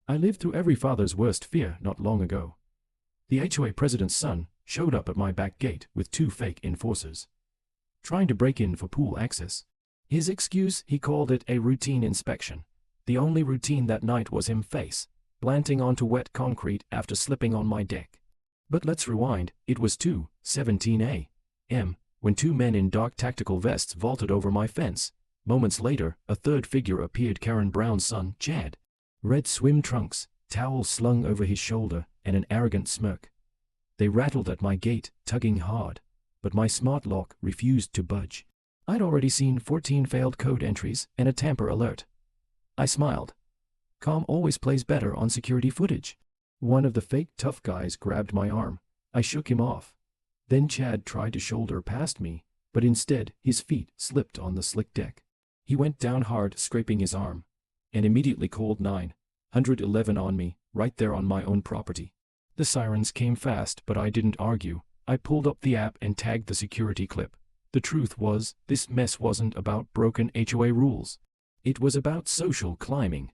I lived through every father's worst fear not long ago. The HOA president's son showed up at my back gate with 2 fake enforcers, trying to break in for pool access. His excuse, he called it a routine inspection. The only routine that night was him planting onto wet concrete after slipping on my deck. But let's rewind. It was 2:17 a.m. when 2 men in dark tactical vests vaulted over my fence. Moments later, a third figure appeared, Karen Brown's son, Chad. Red swim trunks, towel slung over his shoulder, and an arrogant smirk. They rattled at my gate, tugging hard, but my smart lock refused to budge. I'd already seen 14 failed code entries and a tamper alert. I smiled. Calm always plays better on security footage. One of the fake tough guys grabbed my arm. I shook him off. Then Chad tried to shoulder past me, but instead his feet slipped on the slick deck. He went down hard, scraping his arm, and immediately called 911 on me, right there on my own property. The sirens came fast, but I didn't argue. I pulled up the app and tagged the security clip. The truth was, this mess wasn't about broken HOA rules. It was about social climbing.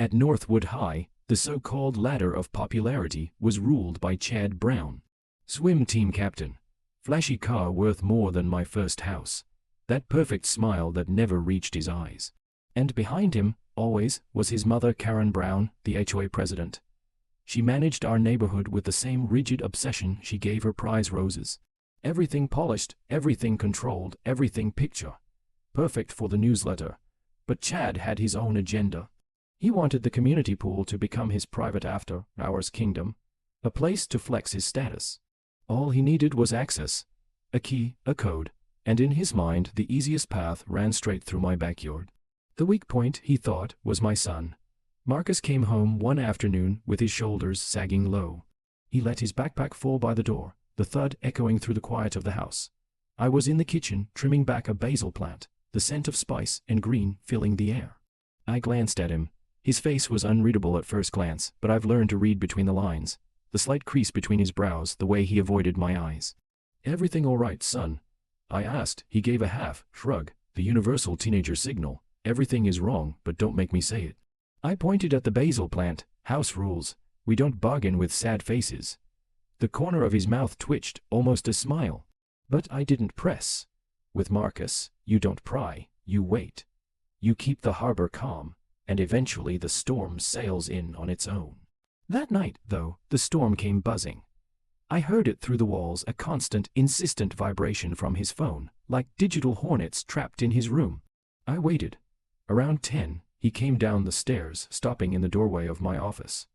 At Northwood High, the so-called ladder of popularity was ruled by Chad Brown. Swim team captain. Flashy car worth more than my first house. That perfect smile that never reached his eyes. And behind him, always, was his mother, Karen Brown, the HOA president. She managed our neighborhood with the same rigid obsession she gave her prize roses. Everything polished, everything controlled, everything picture perfect for the newsletter. But Chad had his own agenda. He wanted the community pool to become his private after-hours kingdom, a place to flex his status. All he needed was access, a key, a code, and in his mind the easiest path ran straight through my backyard. The weak point, he thought, was my son. Marcus came home one afternoon with his shoulders sagging low. He let his backpack fall by the door, the thud echoing through the quiet of the house. I was in the kitchen trimming back a basil plant, the scent of spice and green filling the air. I glanced at him. His face was unreadable at first glance, but I've learned to read between the lines. The slight crease between his brows, the way he avoided my eyes. "Everything all right, son?" I asked. He gave a half shrug, the universal teenager signal. "Everything is wrong, but don't make me say it." I pointed at the basil plant. "House rules. We don't bargain with sad faces." The corner of his mouth twitched, almost a smile. But I didn't press. With Marcus, you don't pry, you wait. You keep the harbor calm, and eventually the storm sails in on its own. That night, though, the storm came buzzing. I heard it through the walls, a constant, insistent vibration from his phone, like digital hornets trapped in his room. I waited. Around 10, he came down the stairs, stopping in the doorway of my office.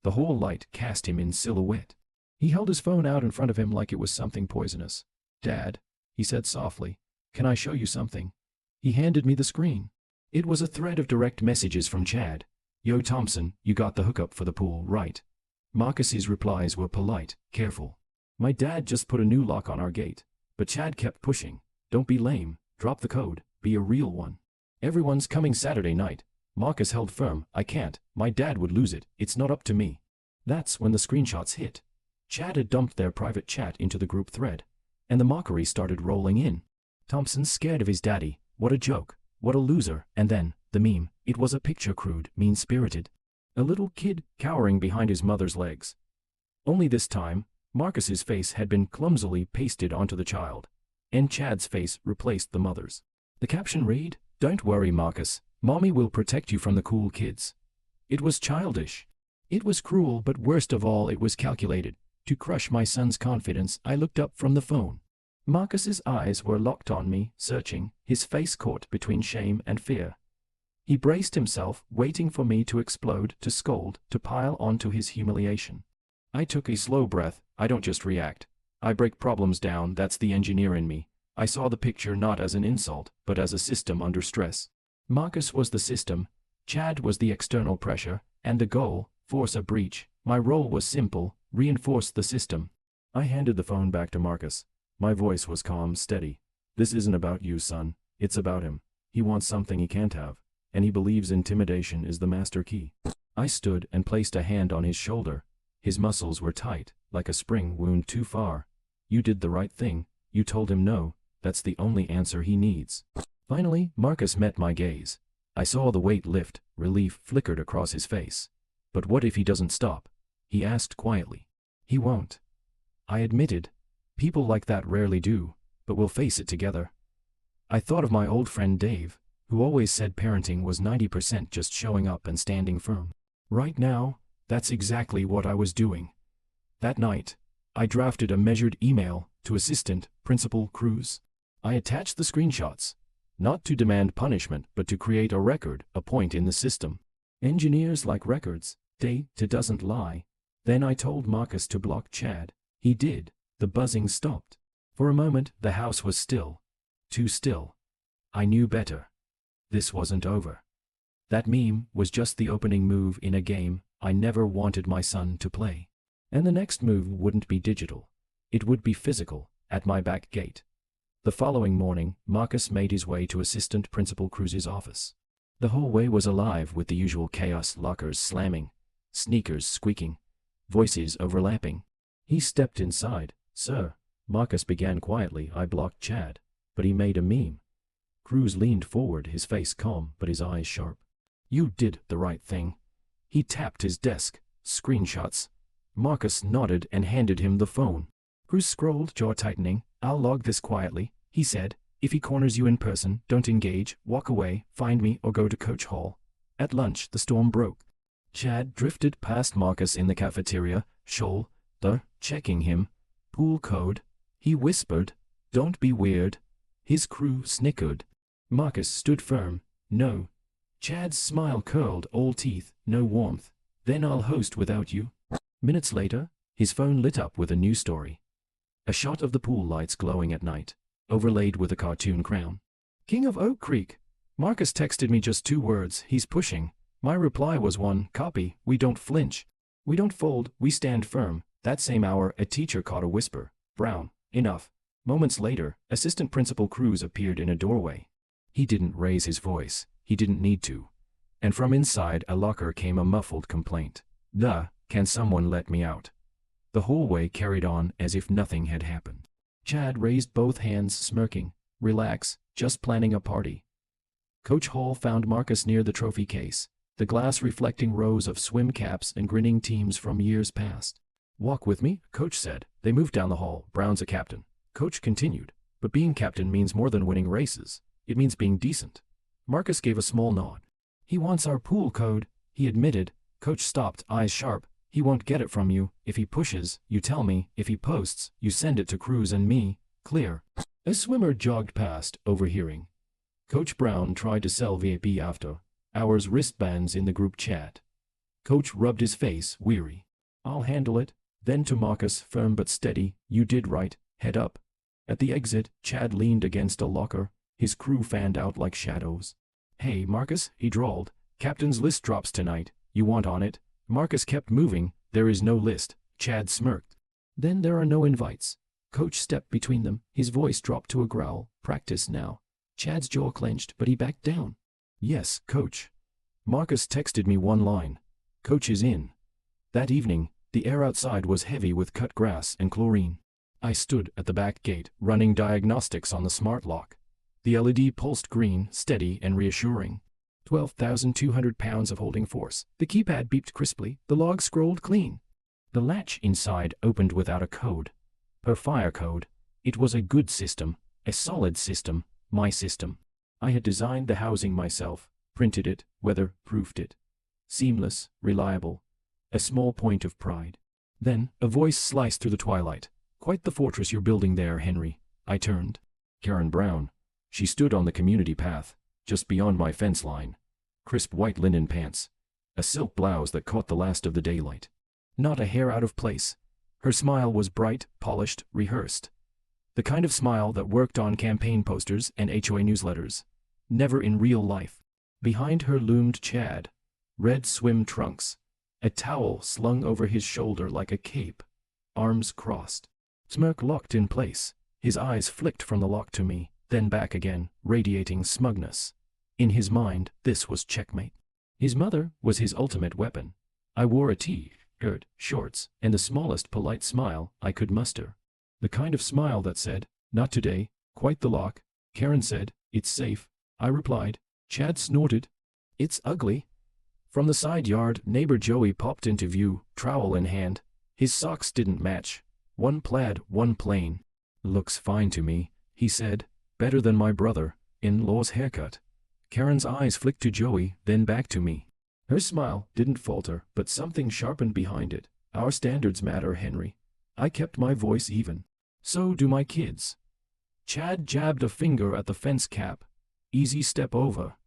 The hall light cast him in silhouette. He held his phone out in front of him like it was something poisonous. "Dad," he said softly, "can I show you something?" He handed me the screen. It was a thread of direct messages from Chad. "Yo Thompson, you got the hookup for the pool, right?" Marcus's replies were polite, careful. "My dad just put a new lock on our gate." But Chad kept pushing. "Don't be lame, drop the code, be a real one. Everyone's coming Saturday night." Marcus held firm. "I can't, my dad would lose it, it's not up to me." That's when the screenshots hit. Chad had dumped their private chat into the group thread, and the mockery started rolling in. "Thompson's scared of his daddy, what a joke, what a loser," and then, the meme, it was a picture, crude, mean-spirited. A little kid cowering behind his mother's legs. Only this time, Marcus's face had been clumsily pasted onto the child, and Chad's face replaced the mother's. The caption read, "Don't worry, Marcus, Mommy will protect you from the cool kids." It was childish. It was cruel, but worst of all, it was calculated. To crush my son's confidence, I looked up from the phone. Marcus's eyes were locked on me, searching, his face caught between shame and fear. He braced himself, waiting for me to explode, to scold, to pile onto his humiliation. I took a slow breath. I don't just react. I break problems down, that's the engineer in me. I saw the picture not as an insult, but as a system under stress. Marcus was the system, Chad was the external pressure, and the goal, force a breach. My role was simple, reinforce the system. I handed the phone back to Marcus. My voice was calm, steady. "This isn't about you, son. It's about him. He wants something he can't have, and he believes intimidation is the master key." I stood and placed a hand on his shoulder. His muscles were tight, like a spring wound too far. "You did the right thing. You told him no. That's the only answer he needs." Finally, Marcus met my gaze. I saw the weight lift, relief flickered across his face. But what if he doesn't stop? He asked quietly. He won't. I admitted. People like that rarely do, but we'll face it together. I thought of my old friend Dave, who always said parenting was 90% just showing up and standing firm. Right now, that's exactly what I was doing. That night, I drafted a measured email to Assistant Principal Cruz. I attached the screenshots, not to demand punishment but to create a record, a point in the system. Engineers like records, data doesn't lie. Then I told Marcus to block Chad. He did. The buzzing stopped. For a moment, the house was still. Too still. I knew better. This wasn't over. That meme was just the opening move in a game I never wanted my son to play. And the next move wouldn't be digital. It would be physical, at my back gate. The following morning, Marcus made his way to Assistant Principal Cruz's office. The hallway was alive with the usual chaos, lockers slamming, sneakers squeaking, voices overlapping. He stepped inside. Sir, Marcus began quietly. I blocked Chad, but he made a meme. Cruz leaned forward, his face calm but his eyes sharp. You did the right thing. He tapped his desk. Screenshots. Marcus nodded and handed him the phone. Cruz scrolled, jaw tightening. I'll log this quietly, he said. If he corners you in person, don't engage, walk away, find me or go to Coach Hall. At lunch, the storm broke. Chad drifted past Marcus in the cafeteria, checking him. Pool code. He whispered, don't be weird. His crew snickered. Marcus stood firm. No. Chad's smile curled, all teeth, no warmth. Then I'll host without you. Minutes later, his phone lit up with a new story. A shot of the pool lights glowing at night, overlaid with a cartoon crown. King of Oak Creek. Marcus texted me just 2 words, he's pushing. My reply was one, copy, we don't flinch. We don't fold, we stand firm. That same hour, a teacher caught a whisper. Brown, enough. Moments later, Assistant Principal Cruz appeared in a doorway. He didn't raise his voice. He didn't need to. And from inside a locker came a muffled complaint. Can someone let me out? The hallway carried on as if nothing had happened. Chad raised both hands, smirking. Relax, just planning a party. Coach Hall found Marcus near the trophy case, the glass reflecting rows of swim caps and grinning teams from years past. Walk with me, Coach said. They moved down the hall. Brown's a captain. Coach continued. But being captain means more than winning races. It means being decent. Marcus gave a small nod. He wants our pool code, he admitted. Coach stopped, eyes sharp. He won't get it from you. If he pushes, you tell me. If he posts, you send it to Cruz and me. Clear. A swimmer jogged past, overhearing. Coach Brown tried to sell VIP after hours wristbands in the group chat. Coach rubbed his face, weary. I'll handle it. Then to Marcus, firm but steady. You did right. Head up. At the exit, Chad leaned against a locker. His crew fanned out like shadows. Hey, Marcus, he drawled. Captain's list drops tonight. You want on it? Marcus kept moving. There is no list. Chad smirked. Then there are no invites. Coach stepped between them. His voice dropped to a growl. Practice now. Chad's jaw clenched, but he backed down. Yes, Coach. Marcus texted me one line. Coach is in. That evening, the air outside was heavy with cut grass and chlorine. I stood at the back gate, running diagnostics on the smart lock. The LED pulsed green, steady and reassuring. 12,200 pounds of holding force. The keypad beeped crisply. The log scrolled clean. The latch inside opened without a code. Per fire code. It was a good system, a solid system, my system. I had designed the housing myself, printed it, weather-proofed it. Seamless, reliable. A small point of pride. Then, a voice sliced through the twilight. Quite the fortress you're building there, Henry. I turned. Karen Brown. She stood on the community path, just beyond my fence line. Crisp white linen pants. A silk blouse that caught the last of the daylight. Not a hair out of place. Her smile was bright, polished, rehearsed. The kind of smile that worked on campaign posters and HOA newsletters. Never in real life. Behind her loomed Chad. Red swim trunks. A towel slung over his shoulder like a cape. Arms crossed. Smirk locked in place. His eyes flicked from the lock to me, then back again, radiating smugness. In his mind, this was checkmate. His mother was his ultimate weapon. I wore a t-shirt, shorts, and the smallest polite smile I could muster. The kind of smile that said, not today, quite the lock. Karen said, it's safe. I replied. Chad snorted. It's ugly. From the side yard, neighbor Joey popped into view, trowel in hand. His socks didn't match. One plaid, one plain. "Looks fine to me," he said. "Better than my brother-in-law's haircut." Karen's eyes flicked to Joey, then back to me. Her smile didn't falter, but something sharpened behind it. "Our standards matter, Henry." I kept my voice even. "So do my kids." Chad jabbed a finger at the fence cap. "Easy step over."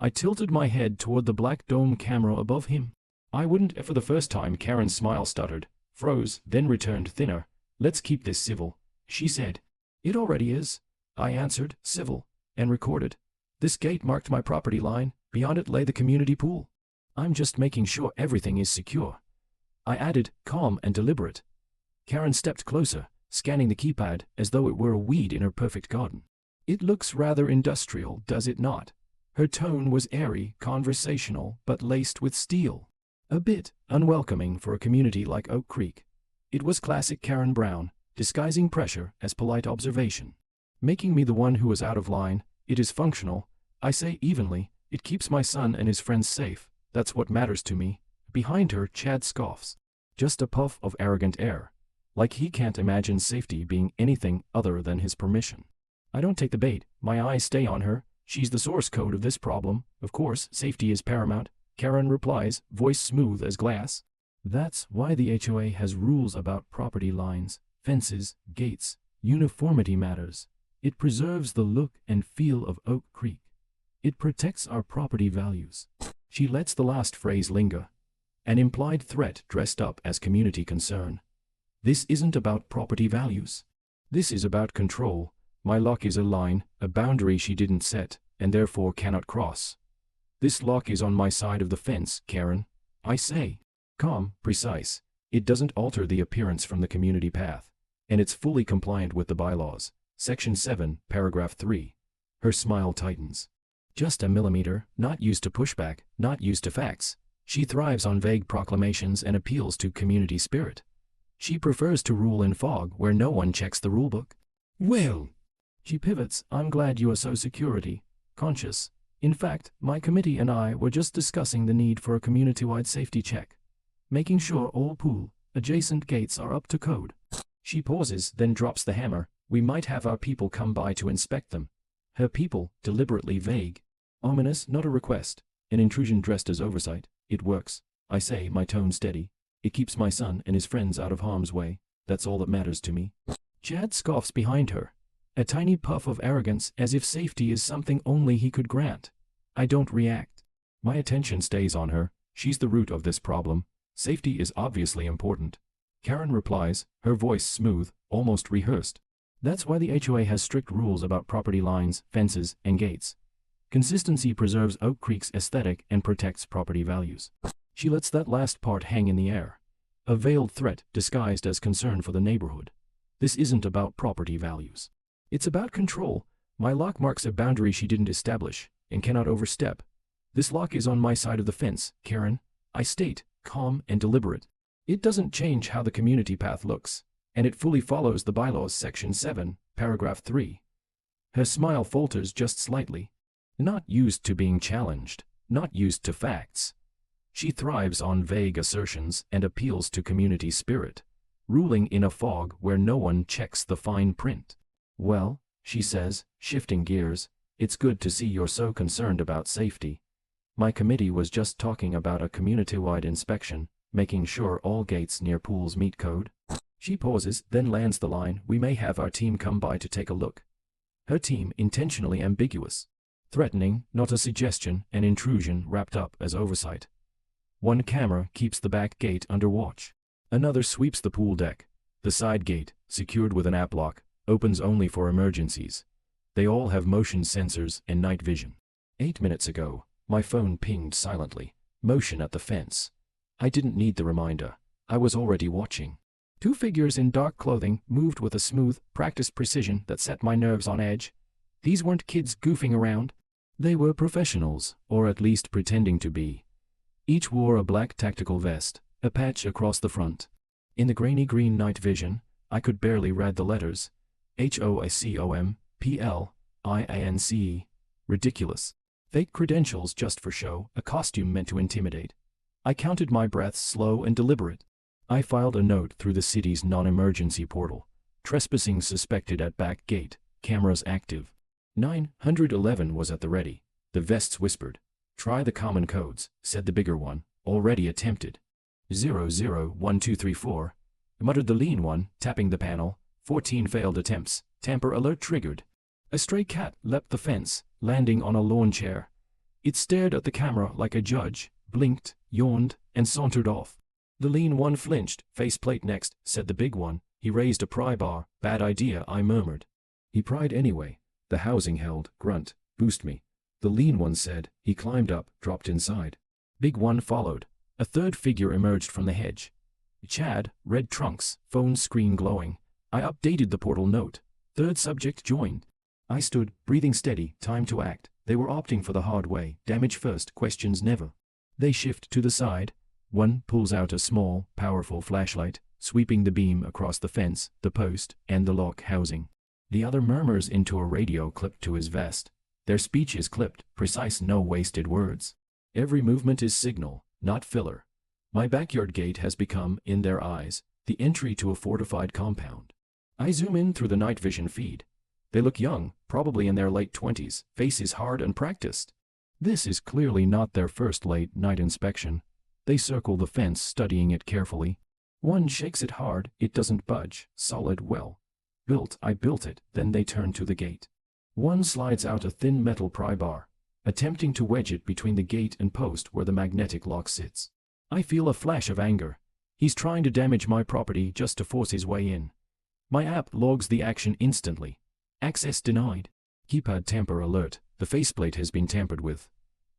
I tilted my head toward the black dome camera above him. "I wouldn't." For the first time Karen's smile stuttered, froze, then returned thinner. "Let's keep this civil," she said. "It already is," I answered, "civil, and recorded. This gate marked my property line, beyond it lay the community pool. I'm just making sure everything is secure," I added, calm and deliberate. Karen stepped closer, scanning the keypad as though it were a weed in her perfect garden. "It looks rather industrial, does it not?" Her tone was airy, conversational, but laced with steel. A bit unwelcoming for a community like Oak Creek. It was classic Karen Brown, disguising pressure as polite observation. Making me the one who was out of line. "It is functional, I say evenly. It keeps my son and his friends safe. That's what matters to me." Behind her, Chad scoffs. Just a puff of arrogant air. Like he can't imagine safety being anything other than his permission. I don't take the bait. My eyes stay on her. "She's the source code of this problem. Of course, safety is paramount," Karen replies, voice smooth as glass. "That's why the HOA has rules about property lines, fences, gates. Uniformity matters. It preserves the look and feel of Oak Creek. It protects our property values." She lets the last phrase linger. An implied threat dressed up as community concern. "This isn't about property values. This is about control. My lock is a line, a boundary she didn't set, and therefore cannot cross. This lock is on my side of the fence, Karen," I say. Calm, precise. It doesn't alter the appearance from the community path. And it's fully compliant with the bylaws. Section 7, paragraph 3. Her smile tightens. Just a millimeter, not used to pushback, not used to facts. She thrives on vague proclamations and appeals to community spirit. She prefers to rule in fog where no one checks the rulebook. "Well," she pivots, "I'm glad you are so security conscious. In fact, my committee and I were just discussing the need for a community-wide safety check. Making sure all pool adjacent gates are up to code." She pauses, then drops the hammer. "We might have our people come by to inspect them." Her people, deliberately vague. Ominous, not a request. An intrusion dressed as oversight. "It works," I say, my tone steady. "It keeps my son and his friends out of harm's way. That's all that matters to me." Chad scoffs behind her. A tiny puff of arrogance, as if safety is something only he could grant. I don't react. My attention stays on her. She's the root of this problem. Safety is obviously important. Karen replies, her voice smooth, almost rehearsed. "That's why the HOA has strict rules about property lines, fences, and gates. Consistency preserves Oak Creek's aesthetic and protects property values." She lets that last part hang in the air. A veiled threat disguised as concern for the neighborhood. This isn't about property values. It's about control. My lock marks a boundary she didn't establish and cannot overstep. "This lock is on my side of the fence, Karen," I state, calm and deliberate. It doesn't change how the community path looks, and it fully follows the bylaws. Section 7, paragraph 3. Her smile falters just slightly. Not used to being challenged, not used to facts. She thrives on vague assertions and appeals to community spirit, ruling in a fog where no one checks the fine print. "Well," she says, shifting gears, "it's good to see you're so concerned about safety. My committee was just talking about a community-wide inspection, making sure all gates near pools meet code." She pauses, then lands the line, "We may have our team come by to take a look." Her team intentionally ambiguous. Threatening, not a suggestion, an intrusion wrapped up as oversight. One camera keeps the back gate under watch. Another sweeps the pool deck. The side gate, secured with an app lock, opens only for emergencies. They all have motion sensors and night vision. 8 minutes ago, my phone pinged silently. Motion at the fence. I didn't need the reminder. I was already watching. 2 figures in dark clothing moved with a smooth, practiced precision that set my nerves on edge. These weren't kids goofing around. They were professionals, or at least pretending to be. Each wore a black tactical vest, a patch across the front. In the grainy green night vision, I could barely read the letters. HOA PLIANCE. Ridiculous. Fake credentials just for show, a costume meant to intimidate. I counted my breaths slow and deliberate. I filed a note through the city's non-emergency portal. Trespassing suspected at back gate, cameras active. 911 was at the ready. The vests whispered. Try the common codes, said the bigger one, already attempted. 001234, muttered the lean one, tapping the panel. 14 failed attempts, tamper alert triggered. A stray cat leapt the fence, landing on a lawn chair. It stared at the camera like a judge, blinked, yawned, and sauntered off. The lean one flinched. Faceplate next, said the big one. He raised a pry bar. Bad idea, I murmured. He pried anyway. The housing held. Grunt. Boost me. The lean one said. He climbed up, dropped inside. Big one followed. A third figure emerged from the hedge. Chad, red trunks, phone screen glowing. I updated the portal note. Third subject joined. I stood, breathing steady, time to act. They were opting for the hard way, damage first, questions never. They shift to the side. One pulls out a small, powerful flashlight, sweeping the beam across the fence, the post, and the lock housing. The other murmurs into a radio clipped to his vest. Their speech is clipped, precise, no wasted words. Every movement is signal, not filler. My backyard gate has become, in their eyes, the entry to a fortified compound. I zoom in through the night vision feed. They look young, probably in their late 20s, faces hard and practiced. This is clearly not their first late-night inspection. They circle the fence, studying it carefully. One shakes it hard, it doesn't budge, solid, well built. I built it, then they turn to the gate. One slides out a thin metal pry bar, attempting to wedge it between the gate and post where the magnetic lock sits. I feel a flash of anger. He's trying to damage my property just to force his way in. My app logs the action instantly. Access denied. Keypad tamper alert. The faceplate has been tampered with.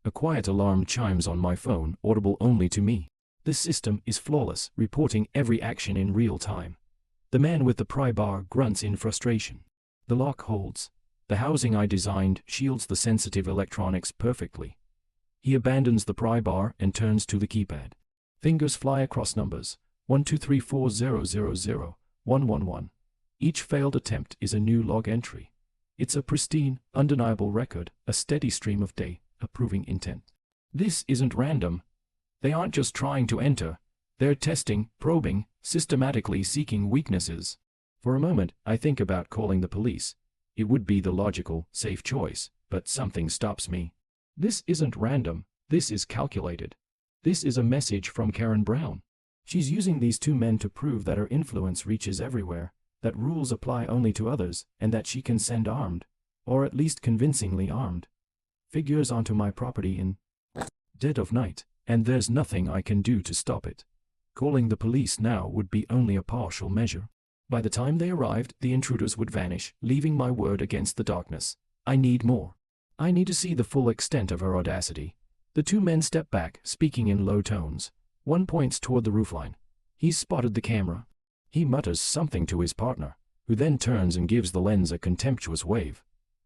A quiet alarm chimes on my phone, audible only to me. The system is flawless, reporting every action in real time. The man with the pry bar grunts in frustration. The lock holds. The housing I designed shields the sensitive electronics perfectly. He abandons the pry bar and turns to the keypad. Fingers fly across numbers. 12340001111. Each failed attempt is a new log entry. It's a pristine, undeniable record, a steady stream of data, approving intent. This isn't random. They aren't just trying to enter. They're testing, probing, systematically seeking weaknesses. For a moment, I think about calling the police. It would be the logical, safe choice, but something stops me. This isn't random. This is calculated. This is a message from Karen Brown. She's using these two men to prove that her influence reaches everywhere, that rules apply only to others, and that she can send armed, or at least convincingly armed, figures onto my property in dead of night, and there's nothing I can do to stop it. Calling the police now would be only a partial measure. By the time they arrived, the intruders would vanish, leaving my word against the darkness. I need more. I need to see the full extent of her audacity. The two men step back, speaking in low tones. One points toward the roofline. He's spotted the camera. He mutters something to his partner, who then turns and gives the lens a contemptuous wave.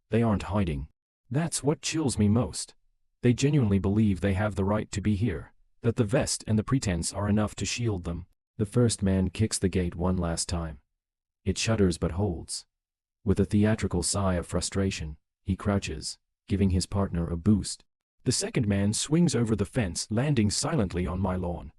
They aren't hiding. That's what chills me most. They genuinely believe they have the right to be here, that the vest and the pretense are enough to shield them. The first man kicks the gate one last time. It shudders but holds. With a theatrical sigh of frustration, he crouches, giving his partner a boost. The second man swings over the fence, landing silently on my lawn.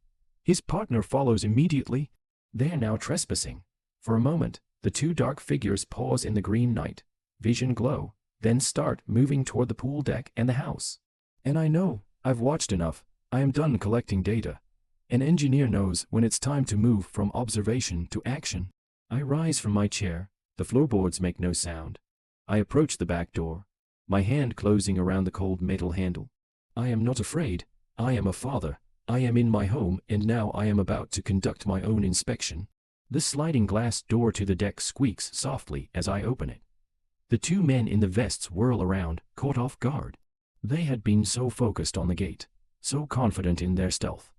His partner follows immediately. They're now trespassing. For a moment, the two dark figures pause in the green night, vision glow, then start moving toward the pool deck and the house. And I know, I've watched enough. I am done collecting data. An engineer knows when it's time to move from observation to action. I rise from my chair. The floorboards make no sound. I approach the back door, my hand closing around the cold metal handle. I am not afraid. I am a father. I am in my home, and now I am about to conduct my own inspection. The sliding glass door to the deck squeaks softly as I open it. The two men in the vests whirl around, caught off guard. They had been so focused on the gate, so confident in their stealth.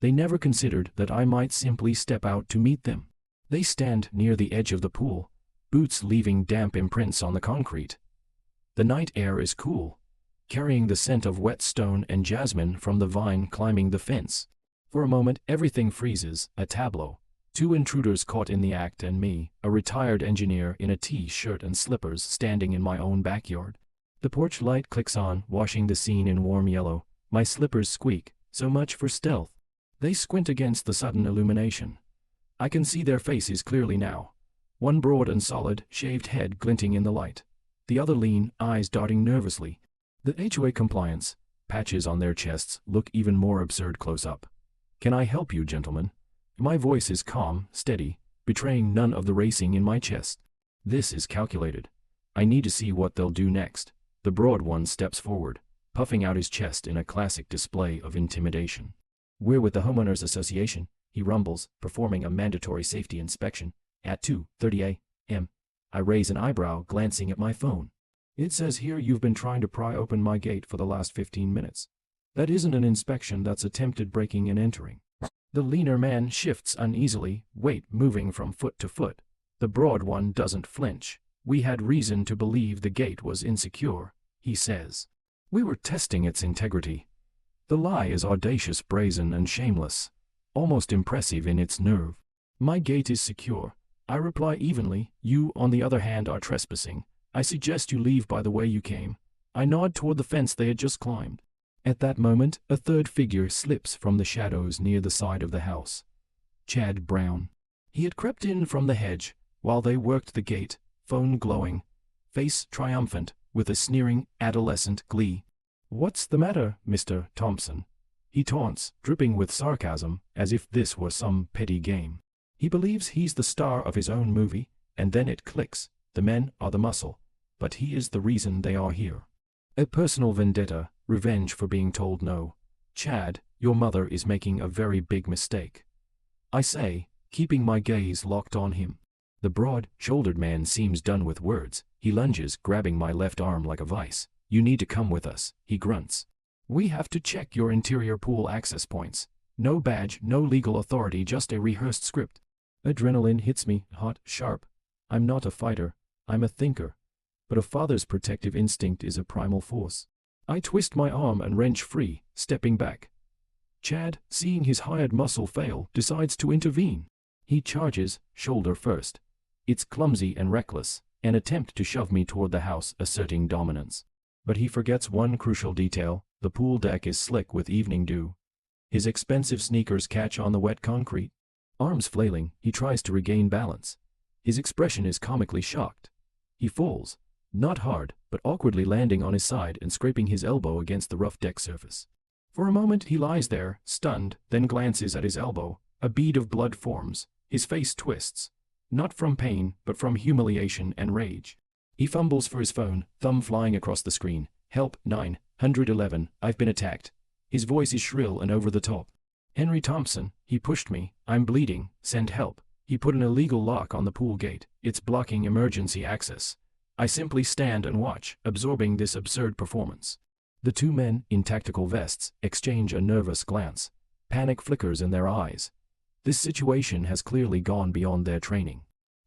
They never considered that I might simply step out to meet them. They stand near the edge of the pool, boots leaving damp imprints on the concrete. The night air is cool, carrying the scent of wet stone and jasmine from the vine climbing the fence. For a moment, everything freezes, a tableau. Two intruders caught in the act and me, a retired engineer in a T-shirt and slippers, standing in my own backyard. The porch light clicks on, washing the scene in warm yellow. My slippers squeak. So much for stealth. They squint against the sudden illumination. I can see their faces clearly now. One broad and solid, shaved head glinting in the light. The other lean, eyes darting nervously. The HOA compliance patches on their chests look even more absurd close up. "Can I help you, gentlemen?" My voice is calm, steady, betraying none of the racing in my chest. This is calculated. I need to see what they'll do next. The broad one steps forward, puffing out his chest in a classic display of intimidation. "We're with the Homeowners Association," he rumbles, performing a mandatory safety inspection. At 2:30 a.m. I raise an eyebrow, glancing at my phone. "It says here you've been trying to pry open my gate for the last 15 minutes. That isn't an inspection, that's attempted breaking and entering." The leaner man shifts uneasily, weight moving from foot to foot. The broad one doesn't flinch. "We had reason to believe the gate was insecure," he says. "We were testing its integrity." The lie is audacious, brazen, and shameless, almost impressive in its nerve. "My gate is secure," I reply evenly. "You, on the other hand, are trespassing. I suggest you leave by the way you came." I nod toward the fence they had just climbed. At that moment, a third figure slips from the shadows near the side of the house. Chad Brown. He had crept in from the hedge while they worked the gate, phone glowing, face triumphant, with a sneering, adolescent glee. "What's the matter, Mr. Thompson?" he taunts, dripping with sarcasm, as if this were some petty game. He believes he's the star of his own movie, and then it clicks. The men are the muscle, but he is the reason they are here. A personal vendetta, revenge for being told no. "Chad, your mother is making a very big mistake," I say, keeping my gaze locked on him. The broad-shouldered man seems done with words. He lunges, grabbing my left arm like a vice. "You need to come with us," he grunts. "We have to check your interior pool access points. No badge, no legal authority, just a rehearsed script." Adrenaline hits me, hot, sharp. I'm not a fighter, I'm a thinker. But a father's protective instinct is a primal force. I twist my arm and wrench free, stepping back. Chad, seeing his hired muscle fail, decides to intervene. He charges, shoulder first. It's clumsy and reckless, an attempt to shove me toward the house, asserting dominance. But he forgets one crucial detail: the pool deck is slick with evening dew. His expensive sneakers catch on the wet concrete. Arms flailing, he tries to regain balance. His expression is comically shocked. He falls, not hard, but awkwardly, landing on his side and scraping his elbow against the rough deck surface. For a moment he lies there, stunned, then glances at his elbow. A bead of blood forms. His face twists. Not from pain, but from humiliation and rage. He fumbles for his phone, thumb flying across the screen. "Help, 911, I've been attacked." His voice is shrill and over the top. "Henry Thompson, he pushed me. I'm bleeding. Send help." He put an illegal lock on the pool gate. It's blocking emergency access. I simply stand and watch, absorbing this absurd performance. The two men, in tactical vests, exchange a nervous glance. Panic flickers in their eyes. This situation has clearly gone beyond their training.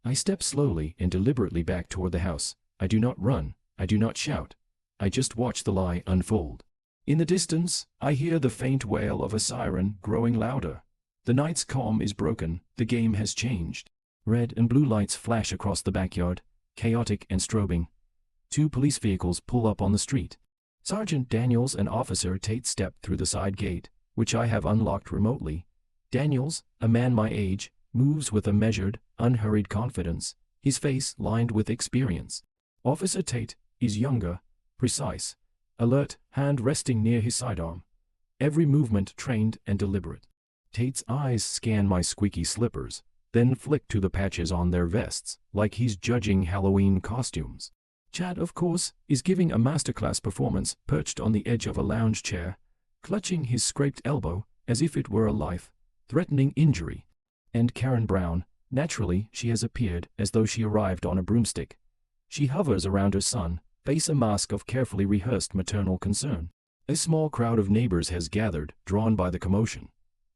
I step slowly and deliberately back toward the house. I do not run. I do not shout. I just watch the lie unfold. In the distance, I hear the faint wail of a siren growing louder. The night's calm is broken. The game has changed. Red and blue lights flash across the backyard, chaotic and strobing. Two police vehicles pull up on the street. Sergeant Daniels and Officer Tate step through the side gate, which I have unlocked remotely. Daniels, a man my age, moves with a measured, unhurried confidence, his face lined with experience. Officer Tate is younger, precise, alert, hand resting near his sidearm. Every movement trained and deliberate. Tate's eyes scan my squeaky slippers, then flick to the patches on their vests, like he's judging Halloween costumes. Chad, of course, is giving a masterclass performance, perched on the edge of a lounge chair, clutching his scraped elbow as if it were a life-threatening injury. And Karen Brown, naturally she has appeared as though she arrived on a broomstick. She hovers around her son, face a mask of carefully rehearsed maternal concern. A small crowd of neighbors has gathered, drawn by the commotion.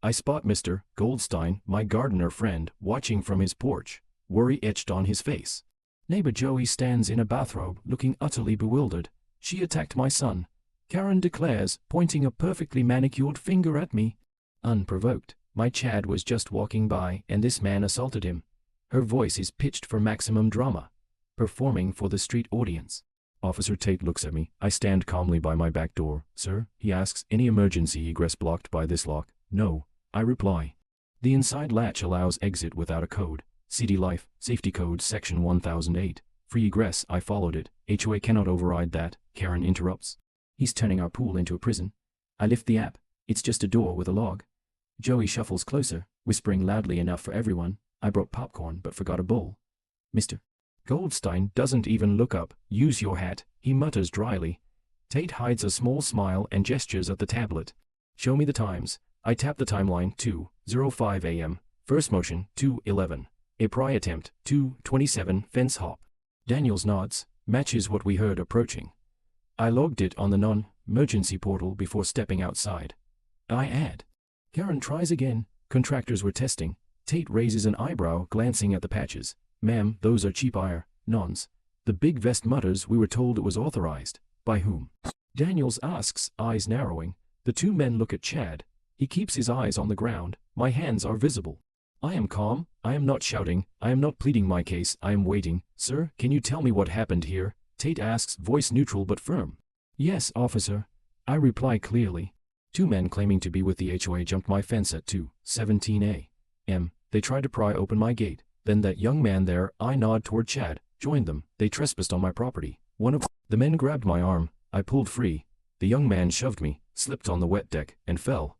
I spot Mr. Goldstein, my gardener friend, watching from his porch, worry etched on his face. Neighbor Joey stands in a bathrobe, looking utterly bewildered. "She attacked my son," Karen declares, pointing a perfectly manicured finger at me. Unprovoked, my Chad was just walking by and this man assaulted him. Her voice is pitched for maximum drama, performing for the street audience. Officer Tate looks at me. I stand calmly by my back door. Sir, he asks, any emergency egress blocked by this lock? No, I reply. The inside latch allows exit without a code. CD Life, Safety Code Section 1008. Free egress, I followed it. HOA cannot override that, Karen interrupts. He's turning our pool into a prison. I lift the app. It's just a door with a log. Joey shuffles closer, whispering loudly enough for everyone. I brought popcorn but forgot a bowl. Mr. Goldstein doesn't even look up. Use your hat, he mutters dryly. Tate hides a small smile and gestures at the tablet. Show me the times. I tap the timeline. 2:05 a.m. First motion, 2:11. A pry attempt, 2:27. Fence hop. Daniels nods, matches what we heard approaching. I logged it on the non-emergency portal before stepping outside. I add. Karen tries again. Contractors were testing. Tate raises an eyebrow, glancing at the patches. Ma'am, those are cheap nons. The big vest mutters, we were told it was authorized. By whom? Daniels asks, eyes narrowing. The two men look at Chad. He keeps his eyes on the ground. My hands are visible. I am calm. I am not shouting. I am not pleading my case. I am waiting. Sir, can you tell me what happened here? Tate asks, voice neutral but firm. Yes, officer. I reply clearly. Two men claiming to be with the HOA jumped my fence at 2:17 a.m. They tried to pry open my gate. Then that young man there, I nod toward Chad, joined them. They trespassed on my property. One of the men grabbed my arm. I pulled free. The young man shoved me, slipped on the wet deck, and fell.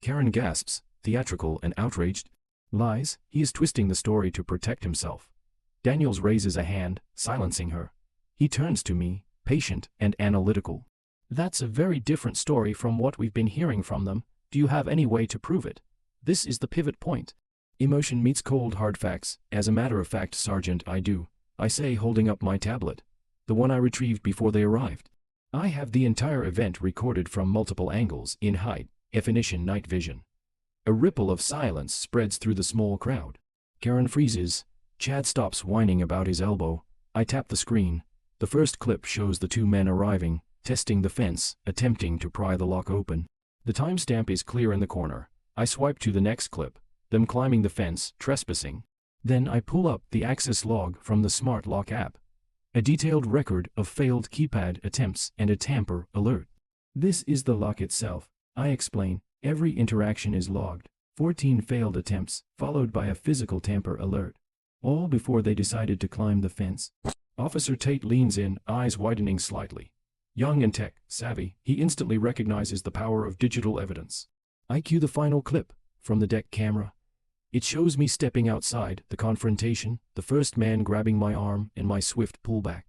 Karen gasps, theatrical and outraged. Lies, he is twisting the story to protect himself. Daniels raises a hand, silencing her. He turns to me, patient and analytical. That's a very different story from what we've been hearing from them. Do you have any way to prove it? This is the pivot point. Emotion meets cold hard facts. As a matter of fact, Sergeant, I do. I say, holding up my tablet. The one I retrieved before they arrived. I have the entire event recorded from multiple angles, in high definition night vision. A ripple of silence spreads through the small crowd. Karen freezes. Chad stops whining about his elbow. I tap the screen. The first clip shows the two men arriving, testing the fence, attempting to pry the lock open. The timestamp is clear in the corner. I swipe to the next clip. Them climbing the fence, trespassing. Then I pull up the access log from the Smart Lock app. A detailed record of failed keypad attempts and a tamper alert. This is the lock itself. I explain, every interaction is logged. 14 failed attempts, followed by a physical tamper alert. All before they decided to climb the fence. Officer Tate leans in, eyes widening slightly. Young and tech savvy, he instantly recognizes the power of digital evidence. I cue the final clip from the deck camera. It shows me stepping outside, the confrontation, the first man grabbing my arm, and my swift pullback.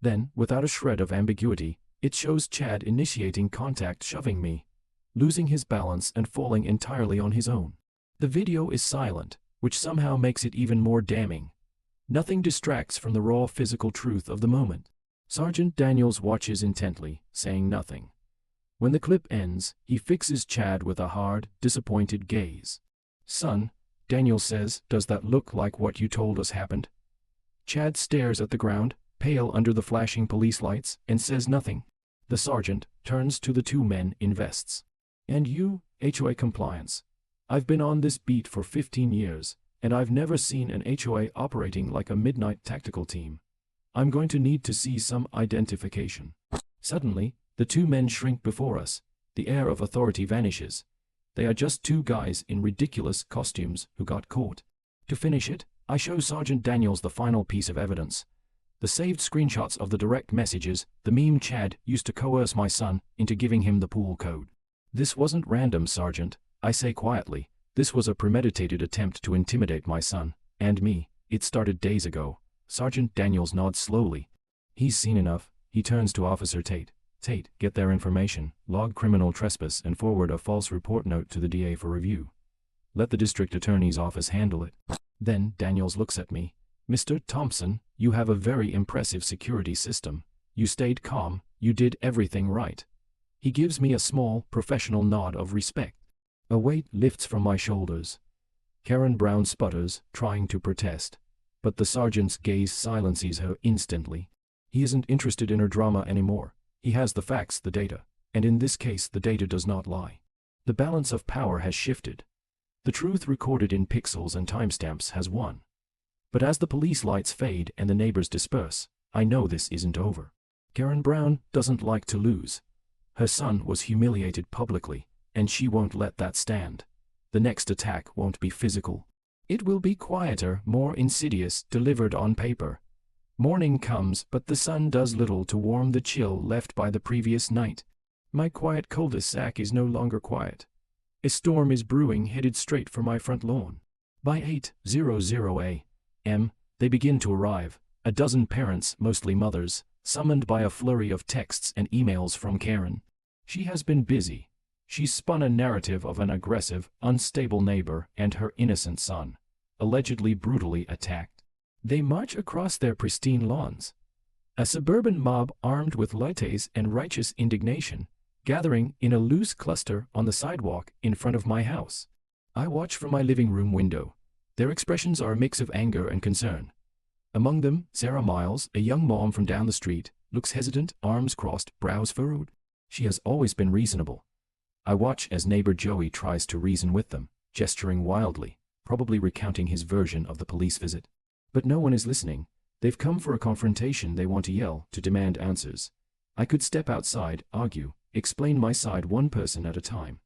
Then, without a shred of ambiguity, it shows Chad initiating contact, shoving me, losing his balance and falling entirely on his own. The video is silent, which somehow makes it even more damning. Nothing distracts from the raw physical truth of the moment. Sergeant Daniels watches intently, saying nothing. When the clip ends, he fixes Chad with a hard, disappointed gaze. Son, Daniels says, does that look like what you told us happened? Chad stares at the ground, pale under the flashing police lights, and says nothing. The sergeant turns to the two men in vests. And you, HOA compliance. I've been on this beat for 15 years, and I've never seen an HOA operating like a midnight tactical team. I'm going to need to see some identification. Suddenly, the two men shrink before us. The air of authority vanishes. They are just two guys in ridiculous costumes who got caught. To finish it, I show Sergeant Daniels the final piece of evidence. The saved screenshots of the direct messages, the meme Chad used to coerce my son into giving him the pool code. This wasn't random, Sergeant, I say quietly. This was a premeditated attempt to intimidate my son, and me. It started days ago. Sergeant Daniels nods slowly. He's seen enough. He turns to Officer Tate. Tate, get their information, log criminal trespass and forward a false report note to the DA for review. Let the district attorney's office handle it. Then Daniels looks at me. Mr. Thompson, you have a very impressive security system. You stayed calm, you did everything right. He gives me a small, professional nod of respect. A weight lifts from my shoulders. Karen Brown sputters, trying to protest. But the sergeant's gaze silences her instantly. He isn't interested in her drama anymore. He has the facts, the data, and in this case the data does not lie. The balance of power has shifted. The truth recorded in pixels and timestamps has won. But as the police lights fade and the neighbors disperse, I know this isn't over. Karen Brown doesn't like to lose. Her son was humiliated publicly, and she won't let that stand. The next attack won't be physical. It will be quieter, more insidious, delivered on paper. Morning comes, but the sun does little to warm the chill left by the previous night. My quiet cul-de-sac is no longer quiet. A storm is brewing, headed straight for my front lawn. By 8:00 a.m., they begin to arrive, a dozen parents, mostly mothers, summoned by a flurry of texts and emails from Karen. She has been busy. She's spun a narrative of an aggressive, unstable neighbor and her innocent son, allegedly brutally attacked. They march across their pristine lawns. A suburban mob armed with lattes and righteous indignation, gathering in a loose cluster on the sidewalk in front of my house. I watch from my living room window. Their expressions are a mix of anger and concern. Among them, Sarah Miles, a young mom from down the street, looks hesitant, arms crossed, brows furrowed. She has always been reasonable. I watch as neighbor Joey tries to reason with them, gesturing wildly, probably recounting his version of the police visit. But no one is listening. They've come for a confrontation. They want to yell, to demand answers. I could step outside, argue, explain my side one person at a time.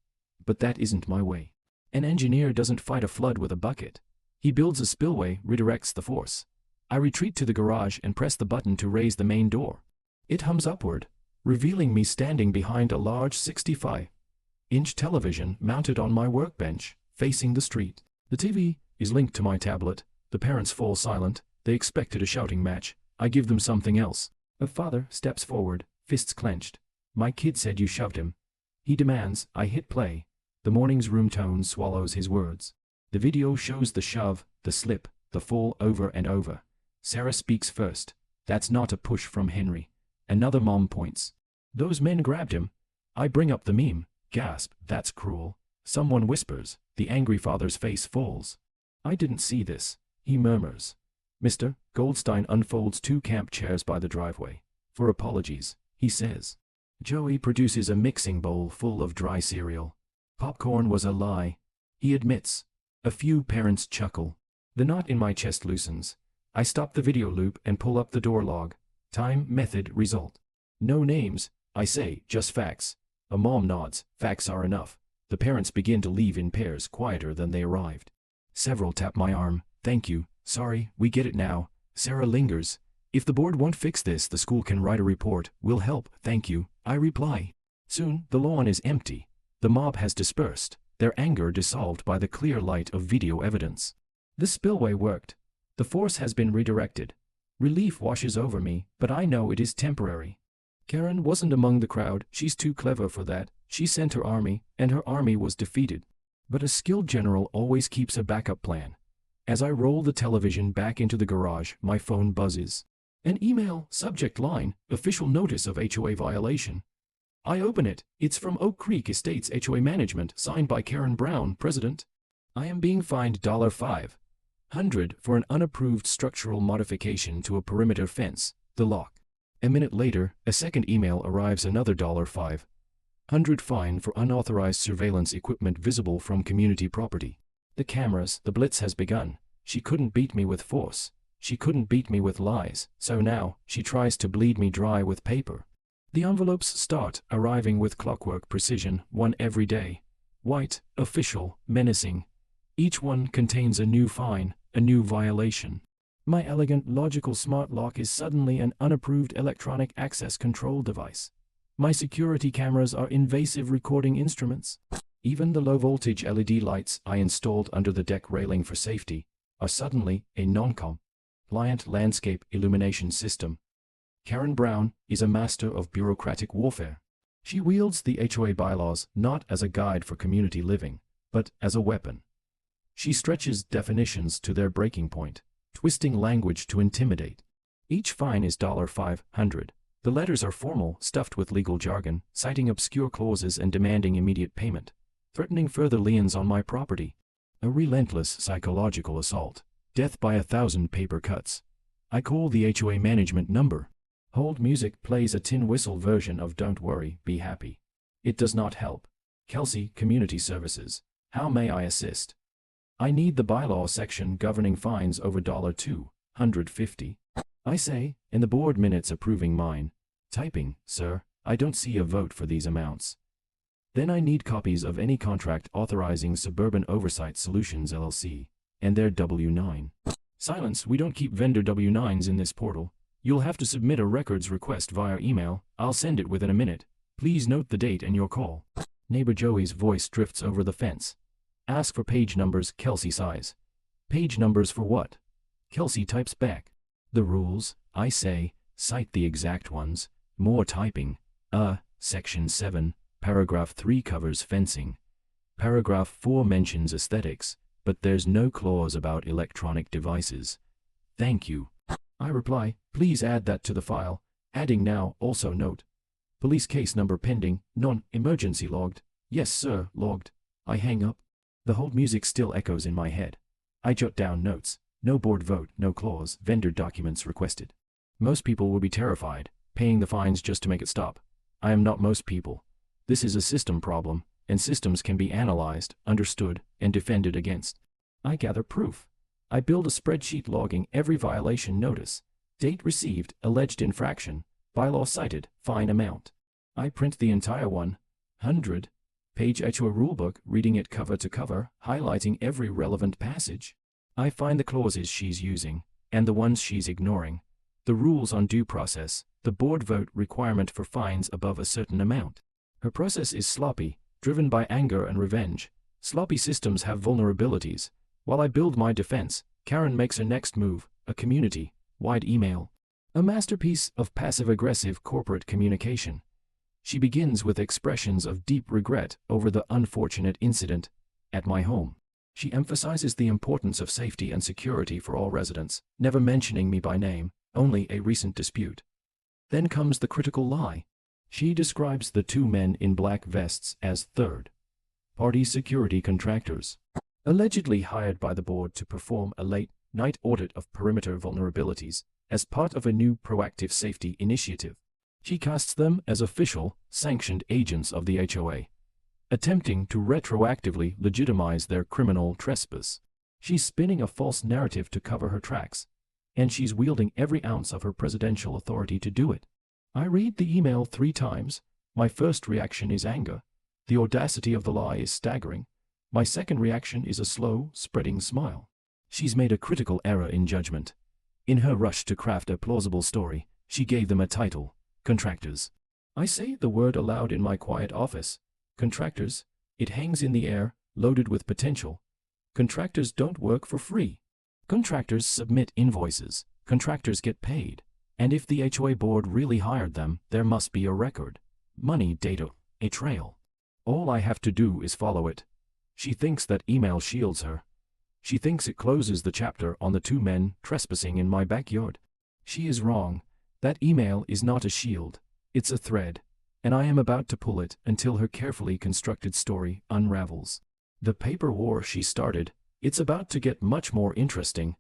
But that isn't my way. An engineer doesn't fight a flood with a bucket. He builds a spillway, redirects the force. I retreat to the garage and press the button to raise the main door. It hums upward, revealing me standing behind a large 65-inch television mounted on my workbench, facing the street. The TV is linked to my tablet. The parents fall silent. They expected a shouting match. I give them something else. A father steps forward, fists clenched. My kid said you shoved him. He demands. I hit play. The morning's room tone swallows his words. The video shows the shove, the slip, the fall over and over. Sarah speaks first. That's not a push from Henry. Another mom points. Those men grabbed him. I bring up the meme. Gasp, that's cruel. Someone whispers. The angry father's face falls. I didn't see this, he murmurs. Mr. Goldstein unfolds 2 camp chairs by the driveway. For apologies, he says. Joey produces a mixing bowl full of dry cereal. Popcorn was a lie, he admits. A few parents chuckle. The knot in my chest loosens. I stop the video loop and pull up the door log. Time, method, result. No names, I say, just facts. A mom nods. Facts are enough. The parents begin to leave in pairs, quieter than they arrived. Several tap my arm. Thank you. Sorry, we get it now. Sarah lingers. If the board won't fix this, the school can write a report. We'll help. Thank you. I reply. Soon, the lawn is empty. The mob has dispersed, their anger dissolved by the clear light of video evidence. The spillway worked. The force has been redirected. Relief washes over me, but I know it is temporary. Karen wasn't among the crowd. She's too clever for that. She sent her army, and her army was defeated. But a skilled general always keeps a backup plan. As I roll the television back into the garage, my phone buzzes. An email, subject line, official notice of HOA violation. I open it. It's from Oak Creek Estates HOA Management, signed by Karen Brown, President. I am being fined $500 for an unapproved structural modification to a perimeter fence, the lock. A minute later, a second email arrives, another $500 fine for unauthorized surveillance equipment visible from community property. The cameras, the blitz has begun. She couldn't beat me with force. She couldn't beat me with lies, so now she tries to bleed me dry with paper. The envelopes start arriving with clockwork precision, one every day. White, official, menacing. Each one contains a new fine, a new violation. My elegant, logical smart lock is suddenly an unapproved electronic access control device. My security cameras are invasive recording instruments. Even the low-voltage LED lights I installed under the deck railing for safety are suddenly a non-compliant landscape illumination system. Karen Brown is a master of bureaucratic warfare. She wields the HOA bylaws not as a guide for community living, but as a weapon. She stretches definitions to their breaking point, twisting language to intimidate. Each fine is $500. The letters are formal, stuffed with legal jargon, citing obscure clauses and demanding immediate payment, threatening further liens on my property. A relentless psychological assault. Death by 1,000 paper cuts. I call the HOA management number. Hold music plays a tin whistle version of Don't Worry, Be Happy. It does not help. Kelsey, Community Services. How may I assist? I need the bylaw section governing fines over $250. I say, in the board minutes approving mine. Typing, sir, I don't see a vote for these amounts. Then I need copies of any contract authorizing Suburban Oversight Solutions LLC, and their W-9. Silence, we don't keep vendor W-9s in this portal. You'll have to submit a records request via email. I'll send it within a minute. Please note the date and your call. Neighbor Joey's voice drifts over the fence. Ask for page numbers, Kelsey sighs. Page numbers for what? Kelsey types back. The rules, I say, cite the exact ones. More typing. Section 7, paragraph 3 covers fencing. Paragraph 4 mentions aesthetics, but there's no clause about electronic devices. Thank you. I reply, please add that to the file. Adding now, also note. Police case number pending, non-emergency logged. Yes, sir, logged. I hang up. The hold music still echoes in my head. I jot down notes. No board vote, no clause, vendor documents requested. Most people will be terrified, paying the fines just to make it stop. I am not most people. This is a system problem, and systems can be analyzed, understood, and defended against. I gather proof. I build a spreadsheet logging every violation notice, date received, alleged infraction, bylaw cited, fine amount. I print the entire 100-page HOA rulebook, reading it cover to cover, highlighting every relevant passage. I find the clauses she's using, and the ones she's ignoring. The rules on due process, the board vote requirement for fines above a certain amount. Her process is sloppy, driven by anger and revenge. Sloppy systems have vulnerabilities. While I build my defense, Karen makes her next move, a community-wide email. A masterpiece of passive-aggressive corporate communication. She begins with expressions of deep regret over the unfortunate incident at my home. She emphasizes the importance of safety and security for all residents, never mentioning me by name, only a recent dispute. Then comes the critical lie. She describes the two men in black vests as third-party security contractors, allegedly hired by the board to perform a late-night audit of perimeter vulnerabilities as part of a new proactive safety initiative. She casts them as official, sanctioned agents of the HOA, attempting to retroactively legitimize their criminal trespass. She's spinning a false narrative to cover her tracks, and she's wielding every ounce of her presidential authority to do it. I read the email 3 times. My first reaction is anger. The audacity of the lie is staggering. My second reaction is a slow, spreading smile. She's made a critical error in judgment. In her rush to craft a plausible story, she gave them a title, contractors. I say the word aloud in my quiet office. Contractors. It hangs in the air, loaded with potential. Contractors don't work for free. Contractors submit invoices. Contractors get paid. And if the HOA board really hired them, there must be a record. Money, data, a trail. All I have to do is follow it. She thinks that email shields her. She thinks it closes the chapter on the 2 men trespassing in my backyard. She is wrong. That email is not a shield. It's a thread. And I am about to pull it until her carefully constructed story unravels. The paper war she started, it's about to get much more interesting.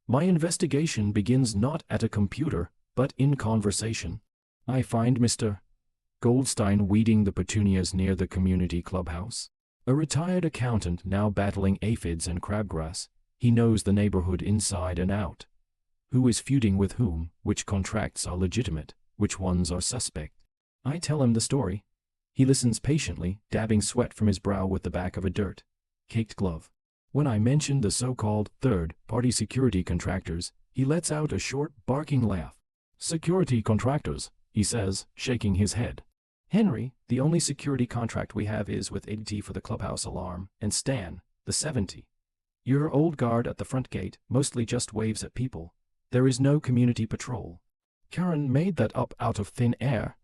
My investigation begins not at a computer, but in conversation. I find Mr. Goldstein weeding the petunias near the community clubhouse. A retired accountant now battling aphids and crabgrass. He knows the neighborhood inside and out. Who is feuding with whom, which contracts are legitimate, which ones are suspect. I tell him the story. He listens patiently, dabbing sweat from his brow with the back of a dirt-caked glove. When I mention the so-called third-party security contractors, he lets out a short, barking laugh. Security contractors, he says, shaking his head. Henry, the only security contract we have is with ADT for the clubhouse alarm, and Stan, the 70-year old guard at the front gate, mostly just waves at people. There is no community patrol. Karen made that up out of thin air.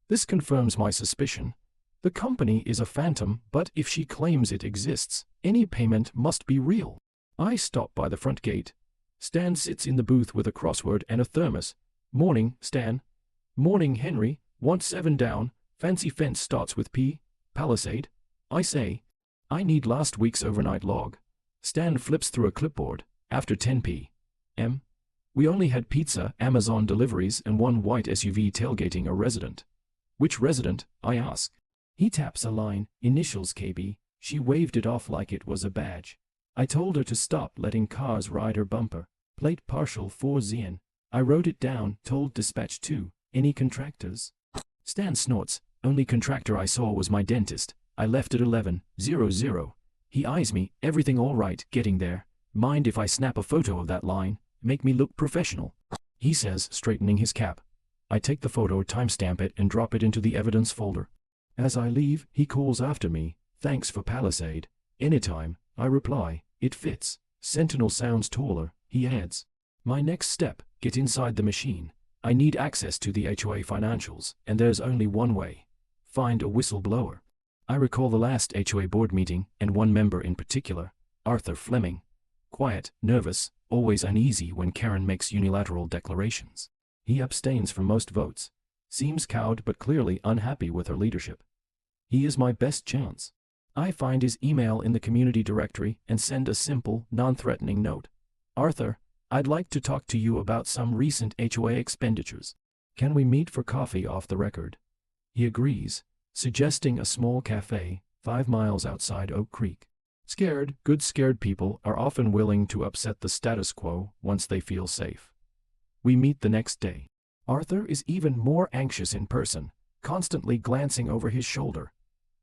This confirms my suspicion. The company is a phantom, but if she claims it exists, any payment must be real. I stop by the front gate. Stan sits in the booth with a crossword and a thermos. Morning, Stan. Morning, Henry. Want 7 down. Fancy fence starts with P. Palisade. I say. I need last week's overnight log. Stan flips through a clipboard. After 10 p.m. We only had pizza, Amazon deliveries, and 1 white SUV tailgating a resident. Which resident? I ask. He taps a line, initials KB. She waved it off like it was a badge. I told her to stop letting cars ride her bumper. Plate partial 4 Zien. I wrote it down, told dispatch 2. Any contractors? Stan snorts. Only contractor I saw was my dentist. I left at 11:00. He eyes me. Everything all right getting there. Mind if I snap a photo of that line? Make me look professional. He says, straightening his cap. I take the photo, timestamp it, and drop it into the evidence folder. As I leave, he calls after me. Thanks for Palisade. Anytime, I reply. It fits. Sentinel sounds taller, he adds. My next step, get inside the machine. I need access to the HOA financials, and there's only one way. Find a whistleblower. I recall the last HOA board meeting, and one member in particular, Arthur Fleming. Quiet, nervous, always uneasy when Karen makes unilateral declarations. He abstains from most votes. Seems cowed but clearly unhappy with her leadership. He is my best chance. I find his email in the community directory and send a simple, non-threatening note. Arthur, I'd like to talk to you about some recent HOA expenditures. Can we meet for coffee off the record? He agrees, suggesting a small cafe 5 miles outside Oak Creek. Good scared people are often willing to upset the status quo once they feel safe. We meet the next day. Arthur is even more anxious in person, constantly glancing over his shoulder.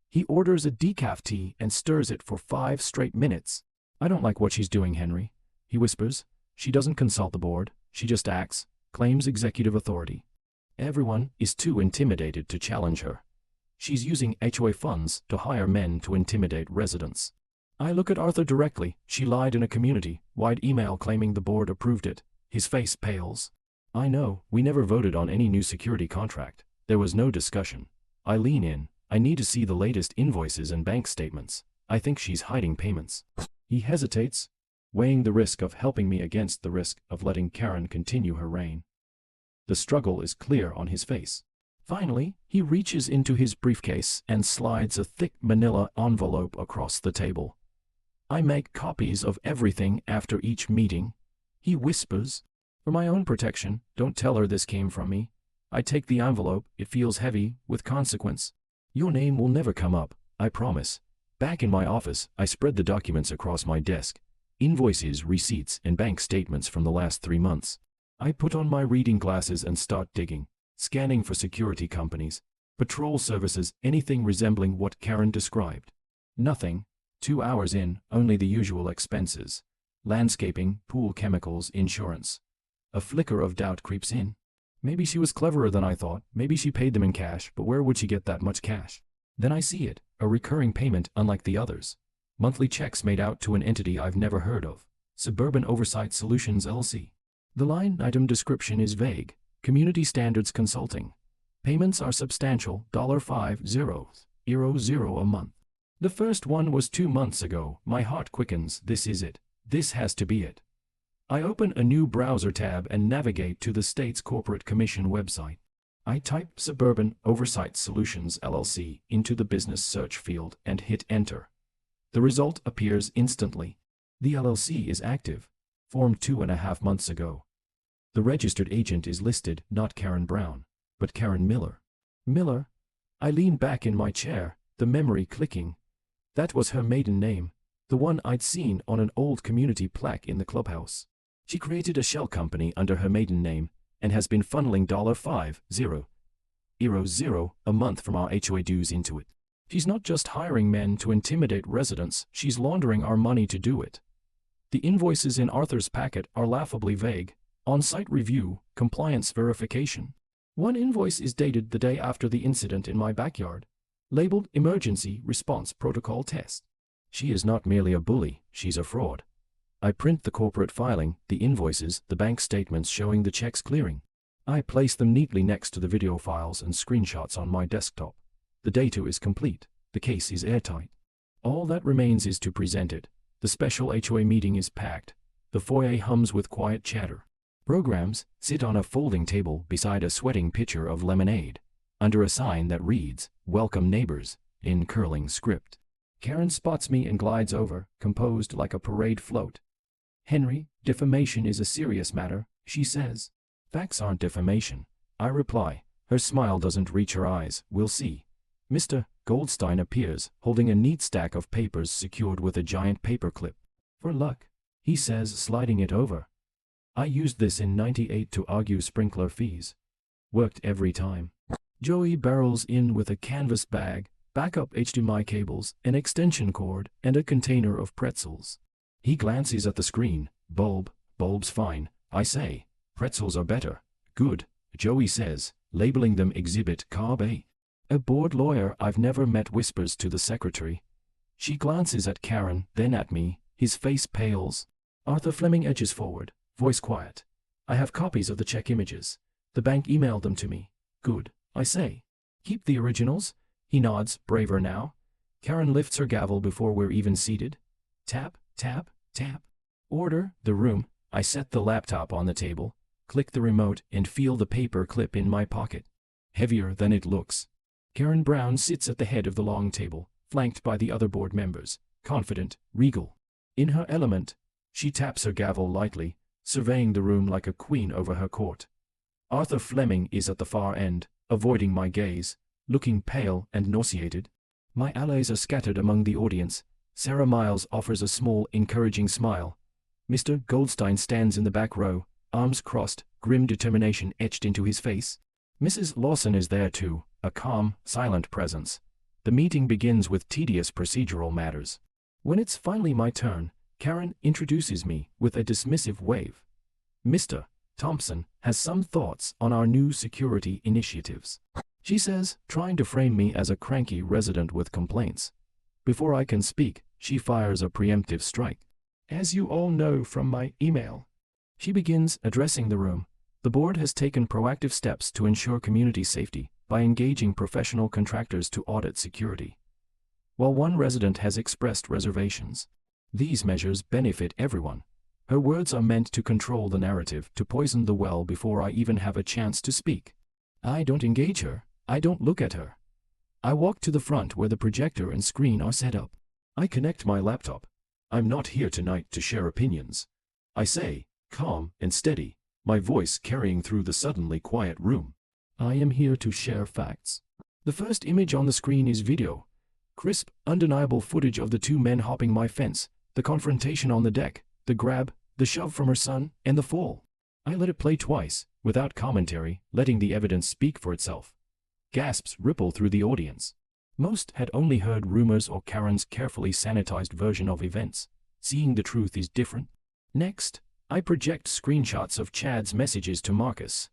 He orders a decaf tea and stirs it for 5 straight minutes. I don't like what she's doing, Henry, he whispers. She doesn't consult the board, she just acts, claims executive authority. Everyone is too intimidated to challenge her. She's using HOA funds to hire men to intimidate residents. I look at Arthur directly. She lied in a community-wide email claiming the board approved it. His face pales. I know, we never voted on any new security contract. There was no discussion. I lean in. I need to see the latest invoices and bank statements. I think she's hiding payments. He hesitates, weighing the risk of helping me against the risk of letting Karen continue her reign. The struggle is clear on his face. Finally, he reaches into his briefcase and slides a thick manila envelope across the table. I make copies of everything after each meeting. He whispers, for my own protection, don't tell her this came from me. I take the envelope, it feels heavy, with consequence. Your name will never come up, I promise. Back in my office, I spread the documents across my desk. Invoices, receipts, and bank statements from the last 3 months. I put on my reading glasses and start digging, scanning for security companies, patrol services, anything resembling what Karen described. Nothing. 2 hours in, only the usual expenses. Landscaping, pool chemicals, insurance. A flicker of doubt creeps in. Maybe she was cleverer than I thought, maybe she paid them in cash, but where would she get that much cash? Then I see it, a recurring payment unlike the others. Monthly checks made out to an entity I've never heard of, Suburban Oversight Solutions LLC. The line item description is vague, Community Standards Consulting. Payments are substantial, $5,000 a month. The first one was 2 months ago. My heart quickens. This is it. This has to be it. I open a new browser tab and navigate to the state's corporate commission website. I type Suburban Oversight Solutions LLC into the business search field and hit enter. The result appears instantly. The LLC is active, formed 2.5 months ago. The registered agent is listed, not Karen Brown, but Karen Miller. Miller? I lean back in my chair, the memory clicking. That was her maiden name, the one I'd seen on an old community plaque in the clubhouse. She created a shell company under her maiden name and has been funneling $5,000 a month from our HOA dues into it. She's not just hiring men to intimidate residents, she's laundering our money to do it. The invoices in Arthur's packet are laughably vague. On-site review, compliance verification. One invoice is dated the day after the incident in my backyard, labeled Emergency Response Protocol Test. She is not merely a bully, she's a fraud. I print the corporate filing, the invoices, the bank statements showing the checks clearing. I place them neatly next to the video files and screenshots on my desktop. The data is complete, the case is airtight. All that remains is to present it. The special HOA meeting is packed. The foyer hums with quiet chatter. Programs sit on a folding table beside a sweating pitcher of lemonade, under a sign that reads, "Welcome neighbors," in curling script. Karen spots me and glides over, composed like a parade float. "Henry, defamation is a serious matter," she says. "Facts aren't defamation," I reply. Her smile doesn't reach her eyes. "We'll see." Mr. Goldstein appears, holding a neat stack of papers secured with a giant paperclip. "For luck," he says, sliding it over. "I used this in '98 to argue sprinkler fees." Worked every time. Joey barrels in with a canvas bag, backup HDMI cables, an extension cord, and a container of pretzels. He glances at the screen. Bulb's fine, I say. Pretzels are better. Good, Joey says, labeling them Exhibit Carb A. A bored lawyer I've never met whispers to the secretary. She glances at Karen, then at me. His face pales. Arthur Fleming edges forward, voice quiet. I have copies of the check images. The bank emailed them to me. Good, I say. Keep the originals? He nods, braver now. Karen lifts her gavel before we're even seated. Tap, tap, tap. Order the room. I set the laptop on the table, click the remote, and feel the paper clip in my pocket. Heavier than it looks. Karen Brown sits at the head of the long table, flanked by the other board members, confident, regal. In her element, she taps her gavel lightly, surveying the room like a queen over her court. Arthur Fleming is at the far end, avoiding my gaze, looking pale and nauseated. My allies are scattered among the audience. Sarah Miles offers a small, encouraging smile. Mr. Goldstein stands in the back row, arms crossed, grim determination etched into his face. Mrs. Lawson is there too, a calm, silent presence. The meeting begins with tedious procedural matters. When it's finally my turn, Karen introduces me with a dismissive wave. Mr. Thompson has some thoughts on our new security initiatives, she says, trying to frame me as a cranky resident with complaints. Before I can speak, she fires a preemptive strike. As you all know from my email, she begins addressing the room. The board has taken proactive steps to ensure community safety by engaging professional contractors to audit security. While one resident has expressed reservations, these measures benefit everyone. Her words are meant to control the narrative, to poison the well before I even have a chance to speak. I don't engage her. I don't look at her. I walk to the front where the projector and screen are set up. I connect my laptop. I'm not here tonight to share opinions, I say, calm and steady, my voice carrying through the suddenly quiet room. I am here to share facts. The first image on the screen is video. Crisp, undeniable footage of the two men hopping my fence, the confrontation on the deck, the grab, the shove from her son, and the fall. I let it play twice, without commentary, letting the evidence speak for itself. Gasps ripple through the audience. Most had only heard rumors or Karen's carefully sanitized version of events. Seeing the truth is different. Next, I project screenshots of Chad's messages to Marcus.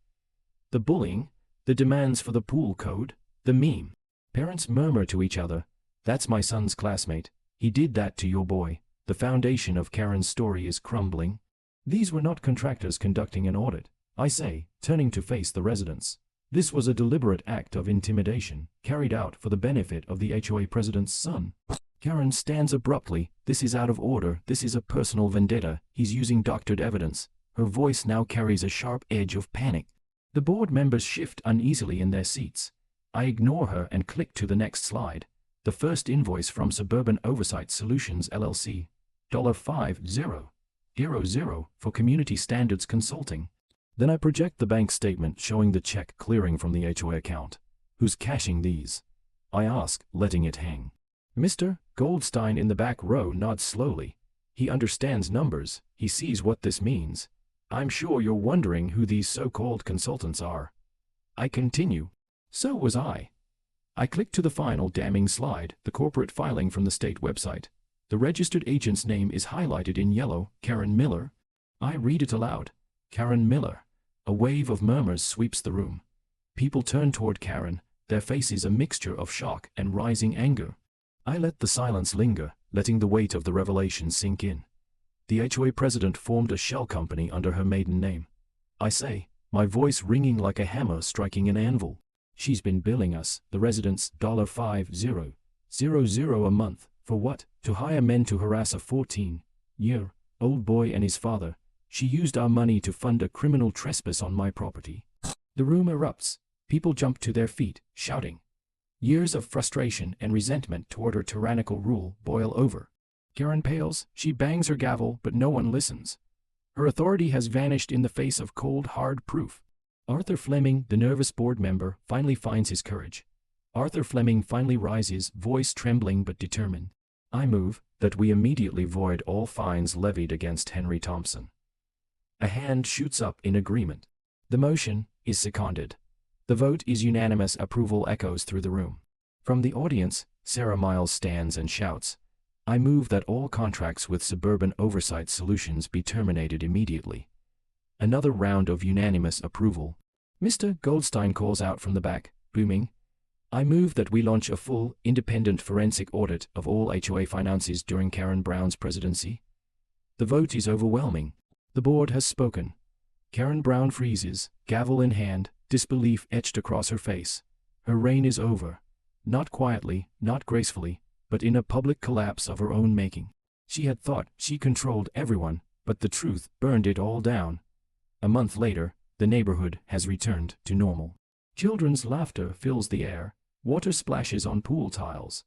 The bullying, the demands for the pool code, the meme. Parents murmur to each other, "That's my son's classmate. He did that to your boy." The foundation of Karen's story is crumbling. These were not contractors conducting an audit, I say, turning to face the residents. This was a deliberate act of intimidation, carried out for the benefit of the HOA president's son. Karen stands abruptly. This is out of order. This is a personal vendetta. He's using doctored evidence. Her voice now carries a sharp edge of panic. The board members shift uneasily in their seats. I ignore her and click to the next slide. The first invoice from Suburban Oversight Solutions LLC. $5000 for community standards consulting. Then I project the bank statement showing the check clearing from the HOA account. Who's cashing these? I ask, letting it hang. Mr. Goldstein in the back row nods slowly. He understands numbers. He sees what this means. I'm sure you're wondering who these so-called consultants are. I continue. So was I. I click to the final damning slide, the corporate filing from the state website. The registered agent's name is highlighted in yellow, Karen Miller. I read it aloud. Karen Miller. A wave of murmurs sweeps the room. People turn toward Karen, their faces a mixture of shock and rising anger. I let the silence linger, letting the weight of the revelation sink in. The HOA president formed a shell company under her maiden name. I say, my voice ringing like a hammer striking an anvil. She's been billing us, the residents, $5000 a month. For what? To hire men to harass a 14-year-old boy and his father. She used our money to fund a criminal trespass on my property. The room erupts. People jump to their feet, shouting. Years of frustration and resentment toward her tyrannical rule boil over. Karen pales. She bangs her gavel, but no one listens. Her authority has vanished in the face of cold, hard proof. Arthur Fleming, the nervous board member, finally finds his courage. Arthur Fleming finally rises, voice trembling but determined. I move that we immediately void all fines levied against Henry Thompson. A hand shoots up in agreement. The motion is seconded. The vote is unanimous. Approval echoes through the room. From the audience, Sarah Miles stands and shouts, "I move that all contracts with Suburban Oversight Solutions be terminated immediately." Another round of unanimous approval. Mr. Goldstein calls out from the back, booming, "I move that we launch a full, independent forensic audit of all HOA finances during Karen Brown's presidency." The vote is overwhelming. The board has spoken. Karen Brown freezes, gavel in hand, disbelief etched across her face. Her reign is over. Not quietly, not gracefully, but in a public collapse of her own making. She had thought she controlled everyone, but the truth burned it all down. A month later, the neighborhood has returned to normal. Children's laughter fills the air. Water splashes on pool tiles.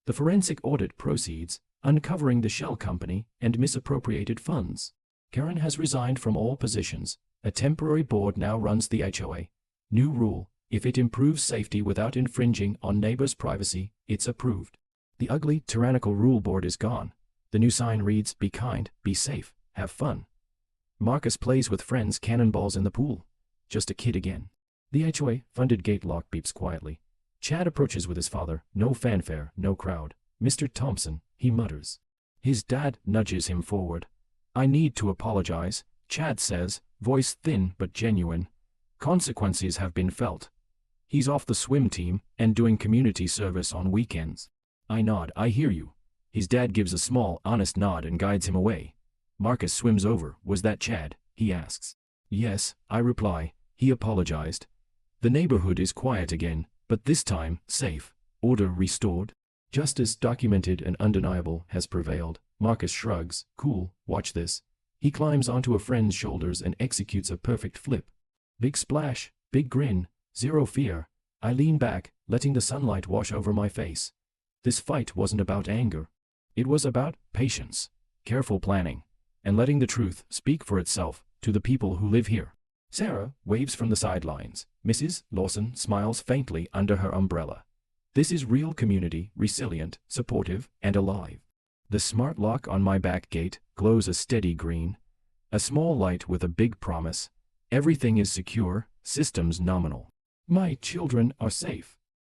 The forensic audit proceeds, uncovering the shell company and misappropriated funds. Karen has resigned from all positions. A temporary board now runs the HOA. New rule: if it improves safety without infringing on neighbors' privacy, it's approved. The ugly, tyrannical rule board is gone. The new sign reads, "Be kind, be safe, have fun." Marcus plays with friends cannonballs in the pool. Just a kid again. The HOA-funded gate lock beeps quietly. Chad approaches with his father. No fanfare, no crowd. "Mr. Thompson," he mutters. His dad nudges him forward. "I need to apologize," Chad says, voice thin but genuine. "Consequences have been felt." He's off the swim team and doing community service on weekends. I nod. "I hear you." His dad gives a small, honest nod and guides him away. Marcus swims over. "Was that Chad?" he asks. "Yes," I reply. "He apologized." The neighborhood is quiet again, but this time safe. Order restored. Justice, documented and undeniable, has prevailed. Marcus shrugs. "Cool, watch this." He climbs onto a friend's shoulders and executes a perfect flip. Big splash, big grin, zero fear. I lean back, letting the sunlight wash over my face. This fight wasn't about anger. It was about patience, careful planning, and letting the truth speak for itself to the people who live here. Sarah waves from the sidelines. Mrs. Lawson smiles faintly under her umbrella. This is real community, resilient, supportive, and alive. The smart lock on my back gate glows a steady green. A small light with a big promise. Everything is secure, systems nominal. My children are safe.